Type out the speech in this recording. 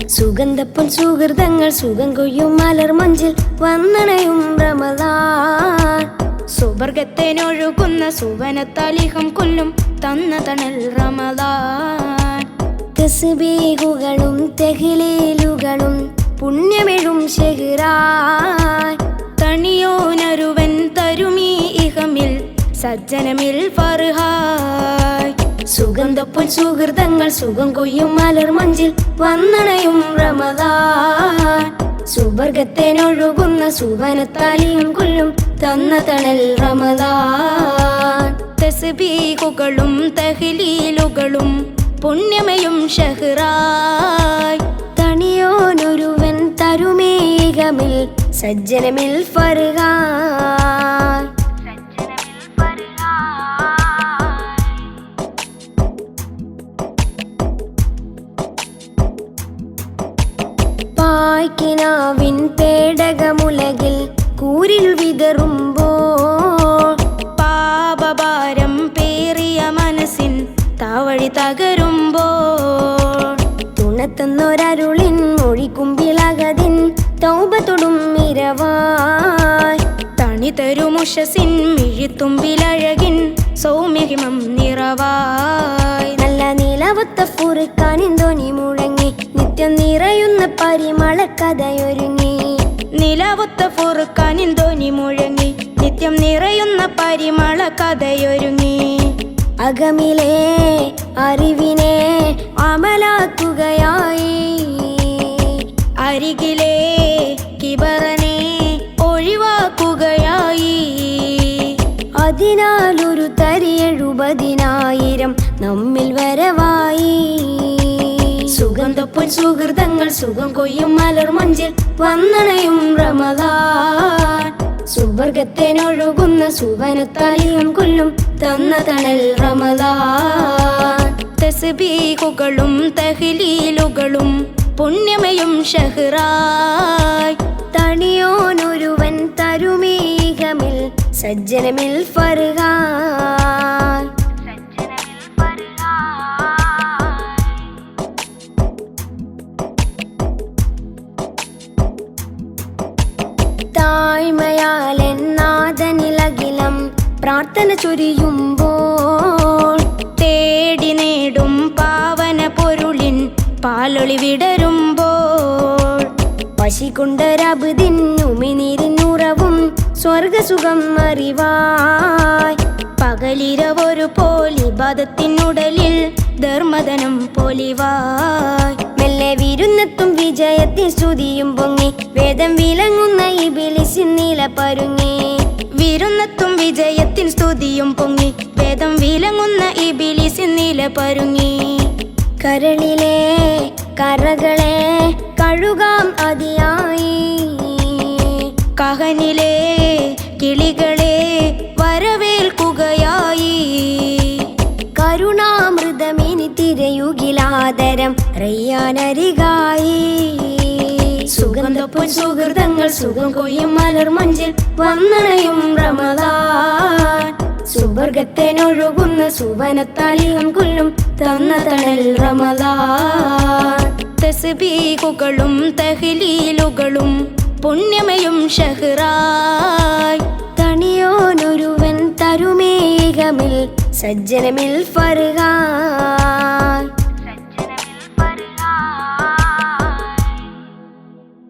സുഗന്ധപ്പുൽ സുഹൃതങ്ങൾ സുഖം കൊയ്യും മലർ മഞ്ചിൽ വന്നണയും റമദാൻ. സുവർഗത്തേനൊഴുകുന്ന സുവനത്താലിഹം കൊല്ലും തന്ന തണൽ റമദാൻ. തസ്ബീഹുകളും തെഹ്ലീലുകളും പുണ്യമെഴും ഷെഹ്റാൻ. തണിയോനരുവൻ തരുമീ ഇഹമിൽ സജ്ജനമിൽ ഫർഹായ്. സുഗന്ധപ്പുൽ സുഹൃതങ്ങൾ സുഖം കൊയ്യും മലർ മഞ്ചിൽ വന്നണയും റമദാൻ. സുവർഗത്തേനൊഴുകുന്ന സുവനത്താലിഹം കൊല്ലും തന്ന തണൽ റമദാൻ. തസ്ബീഹുകളും തഹ്ലീലുകളും പുണ്യമയും ഷഹ്റായ്. തണിയോനൊരുവൻ തരുമേകമിൽ സജ്ജനമിൽ ഫർഹായ്. പായ്ക്കിനാവിൻ പേടകമുലകിൽ കൂരിൽ വിതറുമ്പോൾ പാപഭാരം പേറിയ മനസ്സിൻ താവഴി തകരുമ്പോൾ തുണത്തുന്നൊരരുളിൻ മൊഴിക്കുമ്പിളകതിൻ തൗബ തൊടും ഇരവായ്. തണി തരുമുഷസിൻ മിഴിത്തുമ്പിലഴകിൻ സൗമ്യഹിമം നിറവായ്. നല്ല നിലവത്ത ഫുർഖാനിന്തോനി മുഴങ്ങി നിത്യം നിറയുന്ന പരിമളക്കഥയൊരുങ്ങി. നിലവൊത്ത ഫുർഖാനിന്തോനി മുഴങ്ങി നിത്യം നിറയുന്ന പരിമള കഥയൊരുങ്ങി. അകമിലെ അറിവിനെ അമലാക്കുകയായി. അരികിലെ കിബറനെ ഒഴിവാക്കുകയായി. അതിനാലൊരു തരി 70,000 നമ്മിൽ വരവായി. സുഗന്ധപ്പുൽ സുഹൃതങ്ങൾ സുഖം കൊയ്യും മലർ മഞ്ചിൽ വന്നണയും റമദാൻ. സുവർഗത്തേനൊഴുകുന്ന സുവനത്താലിഹം കൊല്ലും തന്ന തണൽ റമദാൻ. തസ്ബീഹുകളും തഹ്ലീലുകളും പുണ്യമയും ഷഹ്റായ്. തണിയോനൊരുവൻ തരുമീകമിൽ സജ്ജനമിൽ ഫർഹായ്. താഴ്മയാലെന്നാഥനിലകിലം പ്രാർത്ഥന ചൊരിയുമ്പോൾ തേടി നേടും പാവന പൊരുളിൻ പാലൊളി വിടരുമ്പോൾ പശികൊണ്ടൊരബുദിന്നുമിനീരിനുറവും സ്വർഗസുഖം അറിവായ്. പകലിരവൊരു പോലിബാദത്തിനുടലിൽ ധർമ്മധനം പൊലിവായ്. മെല്ലെ വിരുന്നെത്തും വിജയത്തിൽ സ്തുതിയും പൊങ്ങി വേദം വിലങ്ങുന്ന ഇബ്ലീസിൻ നില പരുങ്ങി. വിരുന്നെത്തും വിജയത്തിൻ സ്തുതിയും പൊങ്ങി വേദം വിലങ്ങുന്ന ഇബ്ലീസിൻ നില പരുങ്ങി. കരളിലെ കറകളെ കഴുകാം അതിയായി. കഹനിലെ കിളികളെ വരവേൽക്കുകയായി. കരുണാമൃതമിനി തിരയുകിലാദരം റയ്യാനരികായി. സുഗന്ധപ്പുൽ സുഹൃതങ്ങൾ സുഖം കൊയ്യും മലർ മഞ്ചിൽ വന്നണയും റമദാൻ. സുവർഗത്തേനൊഴുകുന്ന സുവനത്താലിഹം കൊല്ലും തന്ന തണൽ റമദാൻ. തസ്ബീഹുകളും തഹ്ലീലുകളും പുണ്യമയും ഷഹ്റായ്. തണിയോനൊരുവൻ തരുമേകമിൽ സജ്ജനമിൽ ഫർഹായ്.